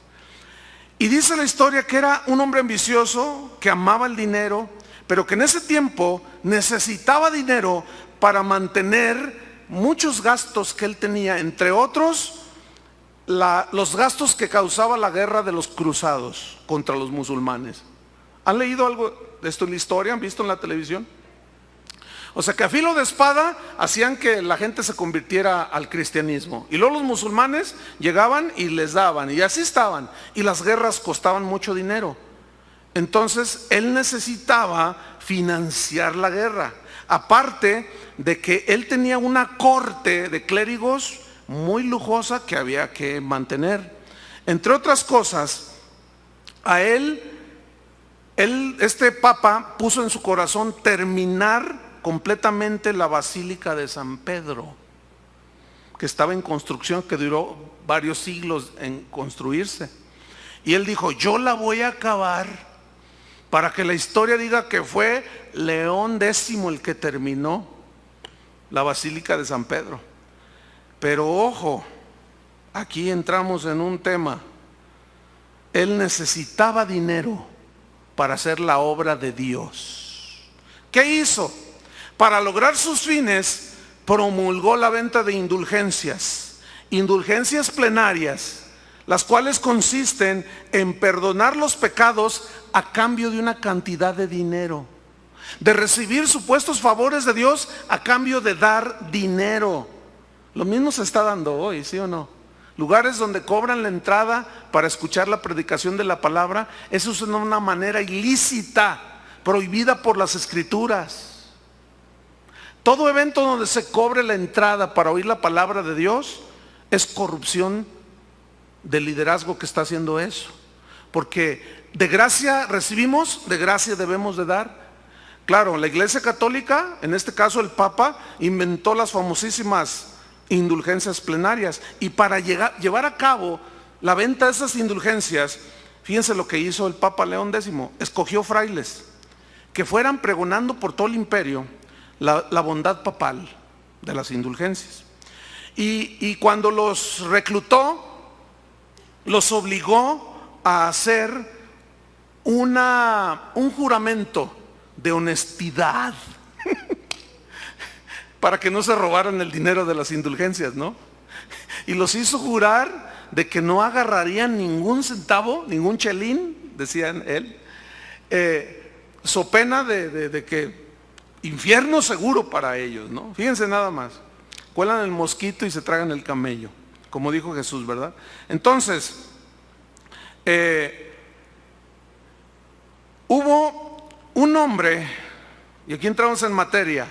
Y dice la historia que era un hombre ambicioso, que amaba el dinero, pero que en ese tiempo necesitaba dinero para mantener muchos gastos que él tenía, entre otros los gastos que causaba la guerra de los cruzados contra los musulmanes. ¿Han leído algo de esto en la historia? ¿Han visto en la televisión? O sea que a filo de espada hacían que la gente se convirtiera al cristianismo, y luego los musulmanes llegaban y les daban, y así estaban, y las guerras costaban mucho dinero. Entonces él necesitaba financiar la guerra, aparte de que él tenía una corte de clérigos muy lujosa que había que mantener. Entre otras cosas, a este papa puso en su corazón terminar completamente la Basílica de San Pedro, que estaba en construcción, que duró varios siglos en construirse. Y él dijo, yo la voy a acabar para que la historia diga que fue León X el que terminó la Basílica de San Pedro. Pero ojo, aquí entramos en un tema. Él necesitaba dinero para hacer la obra de Dios. ¿Qué hizo? Para lograr sus fines, promulgó la venta de indulgencias plenarias, las cuales consisten en perdonar los pecados a cambio de una cantidad de dinero, de recibir supuestos favores de Dios a cambio de dar dinero. Lo mismo se está dando hoy, ¿sí o no? Lugares donde cobran la entrada para escuchar la predicación de la palabra, eso es una manera ilícita, prohibida por las Escrituras. Todo evento donde se cobre la entrada para oír la palabra de Dios es corrupción del liderazgo que está haciendo eso. Porque de gracia recibimos, de gracia debemos de dar. Claro, la Iglesia Católica, en este caso el Papa, inventó las famosísimas indulgencias plenarias. Y para llevar a cabo la venta de esas indulgencias, fíjense lo que hizo el Papa León X. Escogió frailes que fueran pregonando por todo el imperio la bondad papal de las indulgencias. Y cuando los reclutó, los obligó a hacer un juramento de honestidad para que no se robaran el dinero de las indulgencias, ¿no? Y los hizo jurar de que no agarrarían ningún centavo, ningún chelín, decían él, so pena de que infierno seguro para ellos, ¿no? Fíjense nada más, cuelan el mosquito y se tragan el camello, como dijo Jesús, ¿verdad? Entonces, hubo un hombre, y aquí entramos en materia,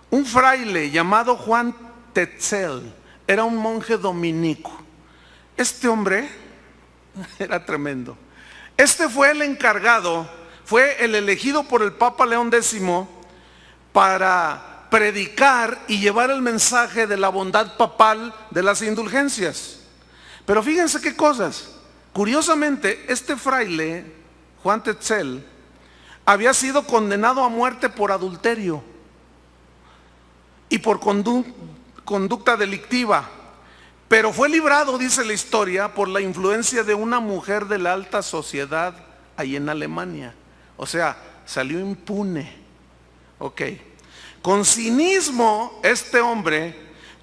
un fraile llamado Juan Tetzel, era un monje dominico. Este hombre era tremendo. Este fue el encargado, fue el elegido por el Papa León X para predicar y llevar el mensaje de la bondad papal de las indulgencias. Pero fíjense qué cosas. Curiosamente, este fraile, Juan Tetzel, había sido condenado a muerte por adulterio y por conducta delictiva, pero fue librado, dice la historia, por la influencia de una mujer de la alta sociedad ahí en Alemania. O sea, salió impune. Ok, Con cinismo, este hombre,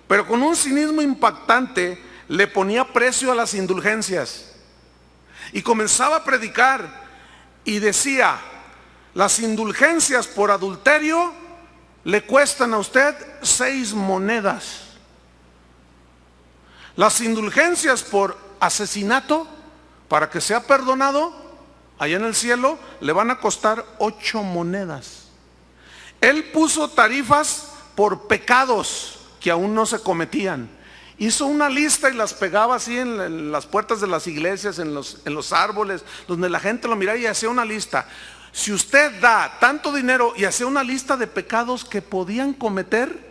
pero con un cinismo impactante, le ponía precio a las indulgencias. Y comenzaba a predicar y decía: las indulgencias por adulterio le cuestan a usted 6 monedas. Las indulgencias por asesinato, para que sea perdonado, allá en el cielo, le van a costar 8 monedas. Él puso tarifas por pecados que aún no se cometían. Hizo una lista y las pegaba así en las puertas de las iglesias, en los árboles, donde la gente lo miraba, y hacía una lista. Si usted da tanto dinero, y hacía una lista de pecados que podían cometer,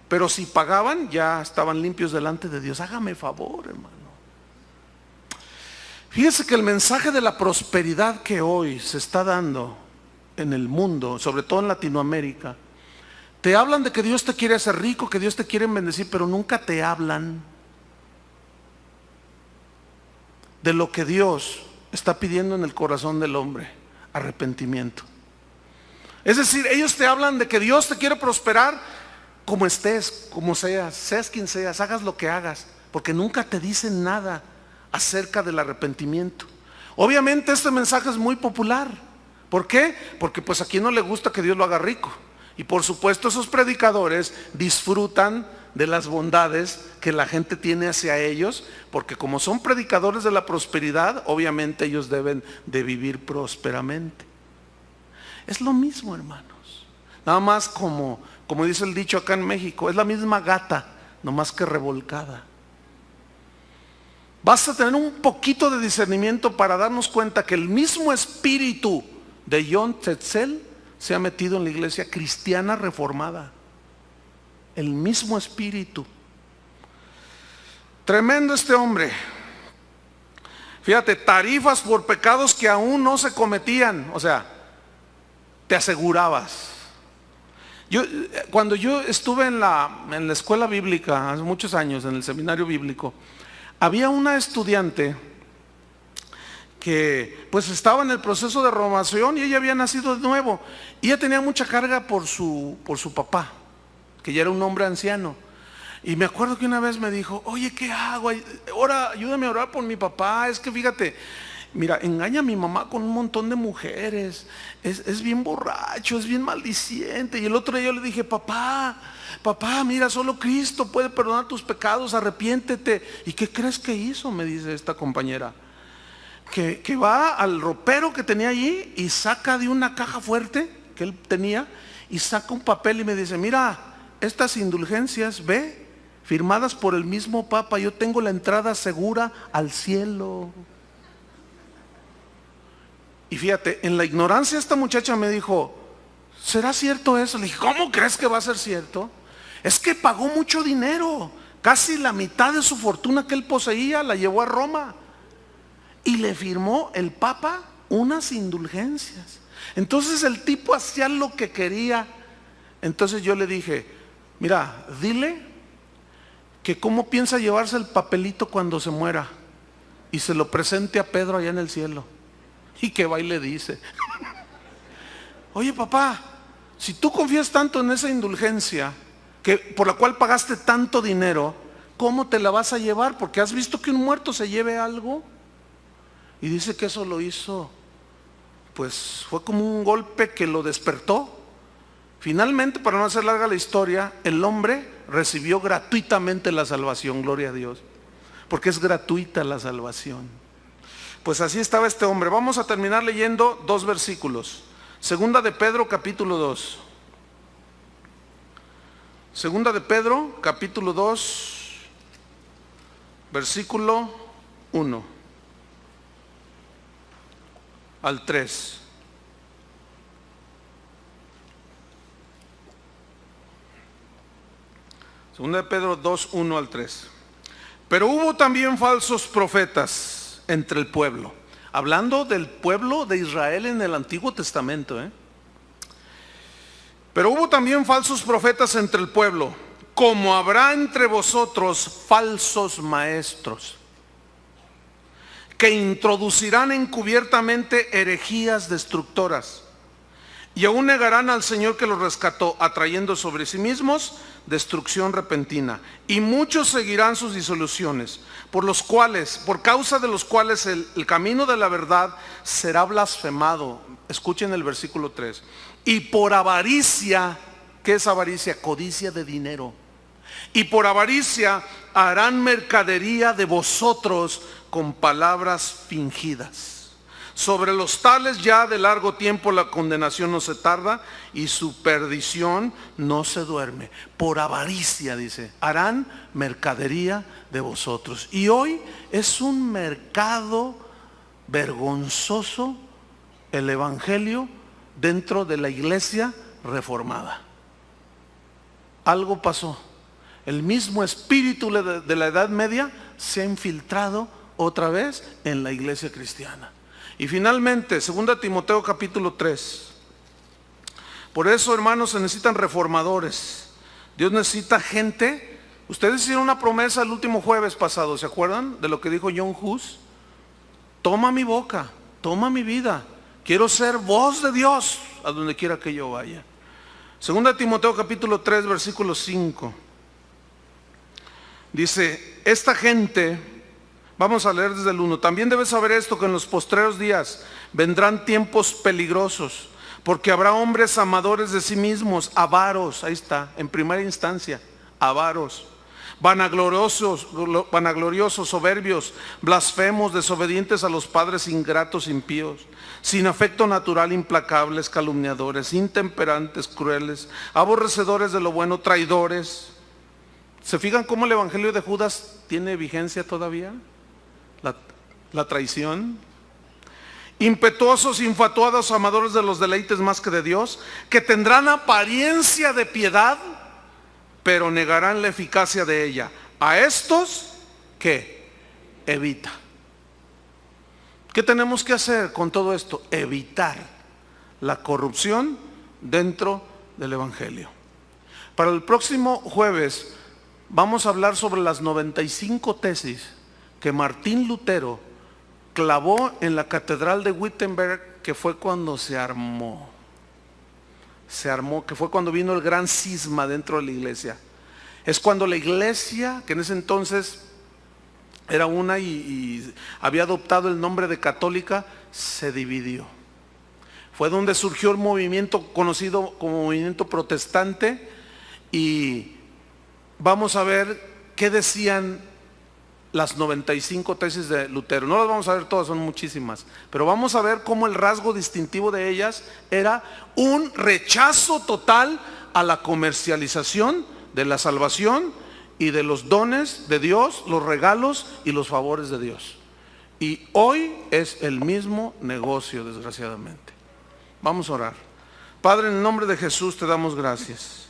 pero si pagaban ya estaban limpios delante de Dios. Hágame favor, hermano. Fíjese que el mensaje de la prosperidad que hoy se está dando en el mundo, sobre todo en Latinoamérica, te hablan de que Dios te quiere hacer rico, que Dios te quiere bendecir, pero nunca te hablan de lo que Dios está pidiendo en el corazón del hombre: arrepentimiento. Es decir, ellos te hablan de que Dios te quiere prosperar como estés, como seas quien seas, hagas lo que hagas, porque nunca te dicen nada acerca del arrepentimiento. Obviamente este mensaje es muy popular. ¿Por qué? Porque pues a quien no le gusta que Dios lo haga rico. Y por supuesto esos predicadores disfrutan de las bondades que la gente tiene hacia ellos, porque como son predicadores de la prosperidad, obviamente ellos deben de vivir prósperamente. Es lo mismo, hermanos. Nada más como dice el dicho acá en México, es la misma gata, nomás que revolcada. Basta tener un poquito de discernimiento para darnos cuenta que el mismo espíritu de John Tetzel se ha metido en la iglesia cristiana reformada. El mismo espíritu. Tremendo este hombre. Fíjate, tarifas por pecados que aún no se cometían. O sea, te asegurabas. Cuando yo estuve en la escuela bíblica hace muchos años, en el seminario bíblico, había una estudiante que pues estaba en el proceso de renovación, y ella había nacido de nuevo, y ella tenía mucha carga por su papá, que ya era un hombre anciano. Y me acuerdo que una vez me dijo: oye, ¿qué hago? Ayúdame a orar por mi papá. Es que fíjate, mira, engaña a mi mamá con un montón de mujeres, es bien borracho, es bien maldiciente. Y el otro día yo le dije: papá, mira, solo Cristo puede perdonar tus pecados, arrepiéntete. ¿Y qué crees que hizo? Me dice esta compañera, que va al ropero que tenía allí y saca de una caja fuerte que él tenía, y saca un papel y me dice: mira, estas indulgencias, ve, firmadas por el mismo Papa, yo tengo la entrada segura al cielo. Y fíjate, en la ignorancia esta muchacha me dijo: ¿será cierto eso? Le dije: ¿cómo crees que va a ser cierto? Es que pagó mucho dinero, casi la mitad de su fortuna que él poseía la llevó a Roma, y le firmó el Papa unas indulgencias. Entonces el tipo hacía lo que quería. Entonces yo le dije: mira, dile que cómo piensa llevarse el papelito cuando se muera, y se lo presente a Pedro allá en el cielo. Y que va y le dice: oye, papá, si tú confías tanto en esa indulgencia por la cual pagaste tanto dinero, ¿cómo te la vas a llevar? Porque has visto que un muerto se lleve algo. Y dice que eso lo hizo, pues fue como un golpe que lo despertó. Finalmente, para no hacer larga la historia, el hombre recibió gratuitamente la salvación. Gloria a Dios, porque es gratuita la salvación. Pues así estaba este hombre. Vamos a terminar leyendo 2 versículos. Segunda de Pedro, capítulo 2. Segunda de Pedro, capítulo 2, versículo 1 al 3. Segunda de Pedro 2, 1 al 3. Pero hubo también falsos profetas entre el pueblo. Hablando del pueblo de Israel en el Antiguo Testamento, Pero hubo también falsos profetas entre el pueblo, como habrá entre vosotros falsos maestros, que introducirán encubiertamente herejías destructoras, y aún negarán al Señor que los rescató, atrayendo sobre sí mismos destrucción repentina. Y muchos seguirán sus disoluciones, por causa de los cuales el camino de la verdad será blasfemado. Escuchen el versículo 3. Y por avaricia, ¿qué es avaricia? Codicia de dinero. Y por avaricia harán mercadería de vosotros con palabras fingidas. Sobre los tales ya de largo tiempo la condenación no se tarda y su perdición no se duerme. Por avaricia, dice, harán mercadería de vosotros. Y hoy es un mercado vergonzoso el evangelio dentro de la iglesia reformada. Algo pasó. El mismo espíritu de la Edad Media se ha infiltrado otra vez en la iglesia cristiana. Y finalmente, 2 Timoteo capítulo 3. Por eso, hermanos, se necesitan reformadores. Dios necesita gente. Ustedes hicieron una promesa el último jueves pasado, ¿se acuerdan de lo que dijo John Hus? Toma mi boca, toma mi vida. Quiero ser voz de Dios a donde quiera que yo vaya. 2 Timoteo capítulo 3, versículo 5. Dice, esta gente... Vamos a leer desde el 1. También debes saber esto, que en los postreros días vendrán tiempos peligrosos, porque habrá hombres amadores de sí mismos, avaros, ahí está, en primera instancia, avaros, vanagloriosos, soberbios, blasfemos, desobedientes a los padres, ingratos, impíos, sin afecto natural, implacables, calumniadores, intemperantes, crueles, aborrecedores de lo bueno, traidores. ¿Se fijan cómo el evangelio de Judas tiene vigencia todavía? La traición. Impetuosos, infatuados, amadores de los deleites más que de Dios, que tendrán apariencia de piedad, pero negarán la eficacia de ella. A estos, ¿qué? Evita. ¿Qué tenemos que hacer con todo esto? Evitar la corrupción dentro del evangelio. Para el próximo jueves vamos a hablar sobre las 95 tesis que Martín Lutero clavó en la catedral de Wittenberg, que fue cuando se armó, que fue cuando vino el gran cisma dentro de la iglesia. Es cuando la iglesia, que en ese entonces era una y había adoptado el nombre de católica, se dividió. Fue donde surgió el movimiento conocido como movimiento protestante, y vamos a ver qué decían las 95 tesis de Lutero. No las vamos a ver todas, son muchísimas, pero vamos a ver cómo el rasgo distintivo de ellas era un rechazo total a la comercialización de la salvación y de los dones de Dios, los regalos y los favores de Dios. Y hoy es el mismo negocio, desgraciadamente. Vamos a orar. Padre, en el nombre de Jesús te damos gracias.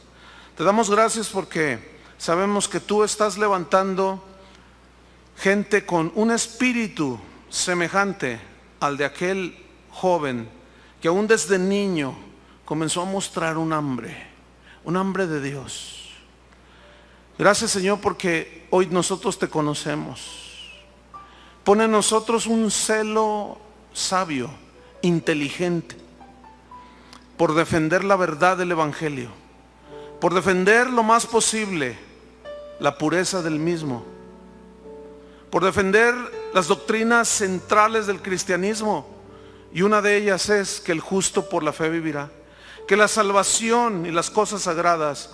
Te damos gracias porque sabemos que tú estás levantando gente con un espíritu semejante al de aquel joven que aún desde niño comenzó a mostrar un hambre de Dios. Gracias, Señor, porque hoy nosotros te conocemos. Pone en nosotros un celo sabio, inteligente, por defender la verdad del evangelio, por defender lo más posible la pureza del mismo, por defender las doctrinas centrales del cristianismo, y una de ellas es que el justo por la fe vivirá, que la salvación y las cosas sagradas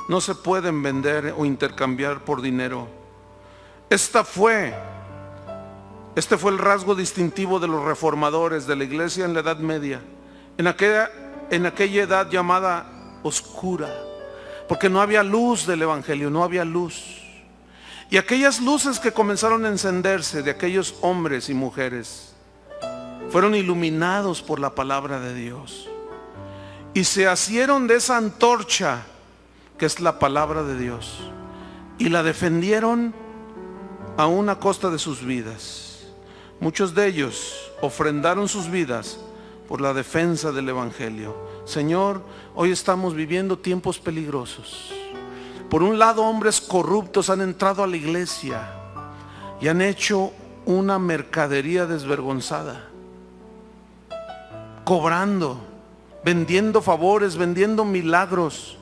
no se pueden vender o intercambiar por dinero. Este fue el rasgo distintivo de los reformadores de la iglesia en la Edad Media, en aquella edad llamada oscura, porque no había luz del evangelio, no había luz. Y aquellas luces que comenzaron a encenderse de aquellos hombres y mujeres fueron iluminados por la palabra de Dios, y se asieron de esa antorcha que es la palabra de Dios, y la defendieron aún a costa de sus vidas. Muchos de ellos ofrendaron sus vidas por la defensa del evangelio. Señor, hoy estamos viviendo tiempos peligrosos. Por un lado, hombres corruptos han entrado a la iglesia y han hecho una mercadería desvergonzada, cobrando vendiendo favores, vendiendo milagros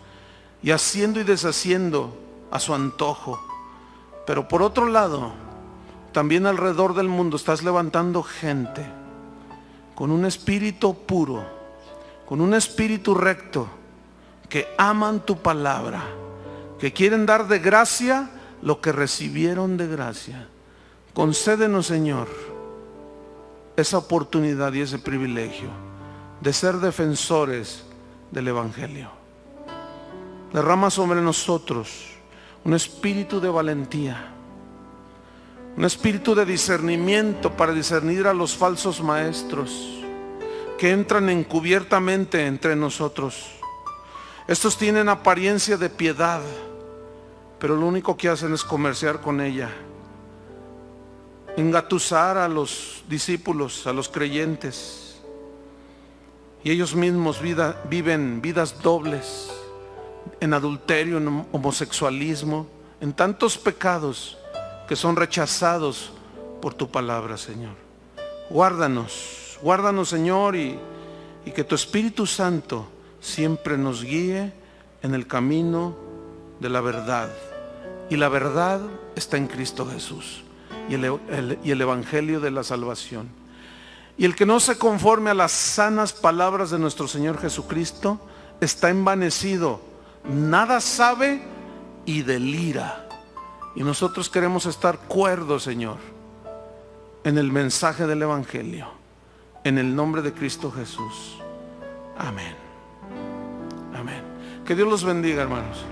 y haciendo y deshaciendo a su antojo. Pero por otro lado, también alrededor del mundo estás levantando gente con un espíritu puro, con un espíritu recto, que aman tu palabra, que quieren dar de gracia lo que recibieron de gracia. Concédenos, Señor, esa oportunidad y ese privilegio de ser defensores del Evangelio. Derrama sobre nosotros un espíritu de valentía, un espíritu de discernimiento para discernir a los falsos maestros que entran encubiertamente entre nosotros. Estos tienen apariencia de piedad, pero lo único que hacen es comerciar con ella, engatusar a los discípulos, a los creyentes, y ellos mismos viven vidas dobles, en adulterio, en homosexualismo, en tantos pecados que son rechazados por tu palabra, Señor. Guárdanos, Señor, y que tu Espíritu Santo siempre nos guíe en el camino de la verdad. Y la verdad está en Cristo Jesús y el Evangelio de la salvación. Y el que no se conforme a las sanas palabras de nuestro Señor Jesucristo está envanecido, nada sabe y delira. Y nosotros queremos estar cuerdos, Señor, en el mensaje del Evangelio, en el nombre de Cristo Jesús. Amén. Amén. Que Dios los bendiga, hermanos.